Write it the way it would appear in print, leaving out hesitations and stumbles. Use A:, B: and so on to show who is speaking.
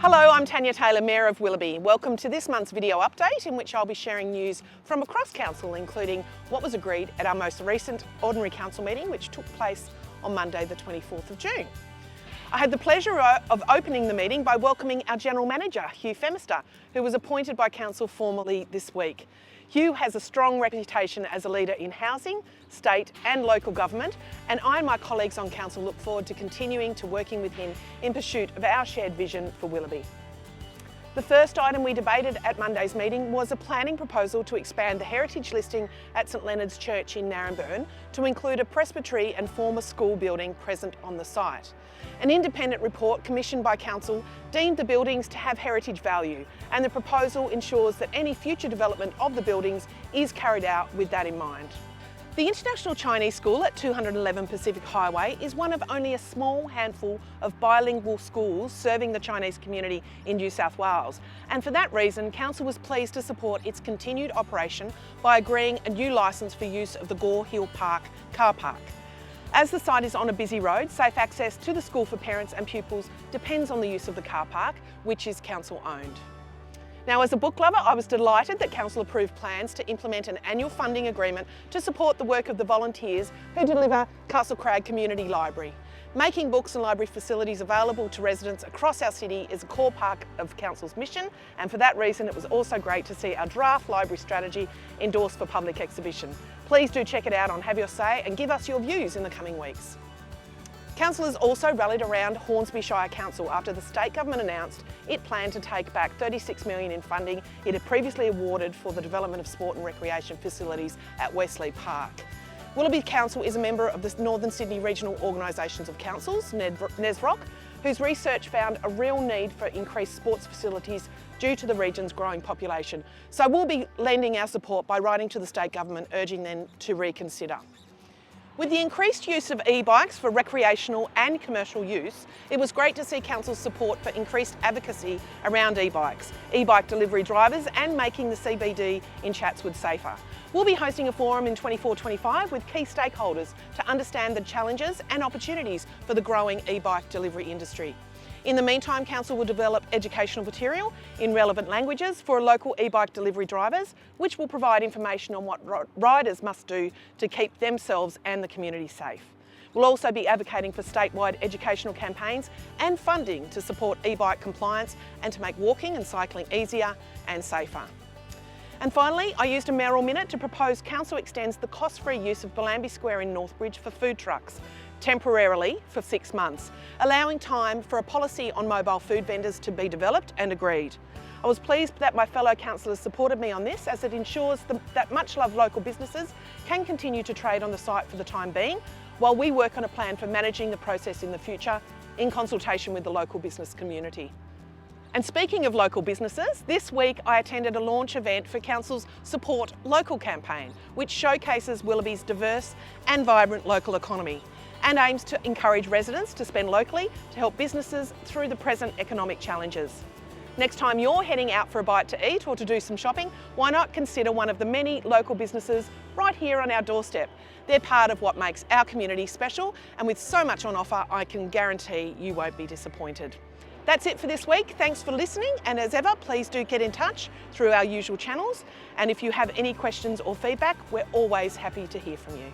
A: Hello, I'm Tanya Taylor, Mayor of Willoughby. Welcome to this month's video update in which I'll be sharing news from across Council, including what was agreed at our most recent Ordinary Council meeting, which took place on Monday the 24th of June. I had the pleasure of opening the meeting by welcoming our General Manager, Hugh Femister, who was appointed by Council formally this week. Hugh has a strong reputation as a leader in housing, state and local government, and I and my colleagues on Council look forward to continuing to working with him in pursuit of our shared vision for Willoughby. The first item we debated at Monday's meeting was a planning proposal to expand the heritage listing at St Leonard's Church in Naremburn to include a presbytery and former school building present on the site. An independent report commissioned by Council deemed the buildings to have heritage value, and the proposal ensures that any future development of the buildings is carried out with that in mind. The International Chinese School at 211 Pacific Highway is one of only a small handful of bilingual schools serving the Chinese community in New South Wales, and for that reason Council was pleased to support its continued operation by agreeing a new licence for use of the Gore Hill Park car park. As the site is on a busy road, safe access to the school for parents and pupils depends on the use of the car park, which is Council owned. Now, as a book lover, I was delighted that Council approved plans to implement an annual funding agreement to support the work of the volunteers who deliver Castle Crag Community Library. Making books and library facilities available to residents across our city is a core part of Council's mission, and for that reason it was also great to see our draft library strategy endorsed for public exhibition. Please do check it out on Have Your Say and give us your views in the coming weeks. Councillors also rallied around Hornsby Shire Council after the state government announced it planned to take back $36 million in funding it had previously awarded for the development of sport and recreation facilities at Wesley Park. Willoughby Council is a member of the Northern Sydney Regional Organisations of Councils, NESROC, whose research found a real need for increased sports facilities due to the region's growing population. So we'll be lending our support by writing to the state government urging them to reconsider. With the increased use of e-bikes for recreational and commercial use, it was great to see Council's support for increased advocacy around e-bikes, e-bike delivery drivers and making the CBD in Chatswood safer. We'll be hosting a forum in 24-25 with key stakeholders to understand the challenges and opportunities for the growing e-bike delivery industry. In the meantime, Council will develop educational material in relevant languages for local e-bike delivery drivers, which will provide information on what riders must do to keep themselves and the community safe. We'll also be advocating for statewide educational campaigns and funding to support e-bike compliance and to make walking and cycling easier and safer. And finally, I used a mayoral minute to propose Council extends the cost-free use of Bellambi Square in Northbridge for food trucks, temporarily for 6 months, allowing time for a policy on mobile food vendors to be developed and agreed. I was pleased that my fellow councillors supported me on this, as it ensures that much-loved local businesses can continue to trade on the site for the time being, while we work on a plan for managing the process in the future in consultation with the local business community. And speaking of local businesses, this week I attended a launch event for Council's Support Local campaign, which showcases Willoughby's diverse and vibrant local economy and aims to encourage residents to spend locally to help businesses through the present economic challenges. Next time you're heading out for a bite to eat or to do some shopping, why not consider one of the many local businesses right here on our doorstep? They're part of what makes our community special, and with so much on offer, I can guarantee you won't be disappointed. That's it for this week. Thanks for listening, and as ever, please do get in touch through our usual channels. And if you have any questions or feedback, we're always happy to hear from you.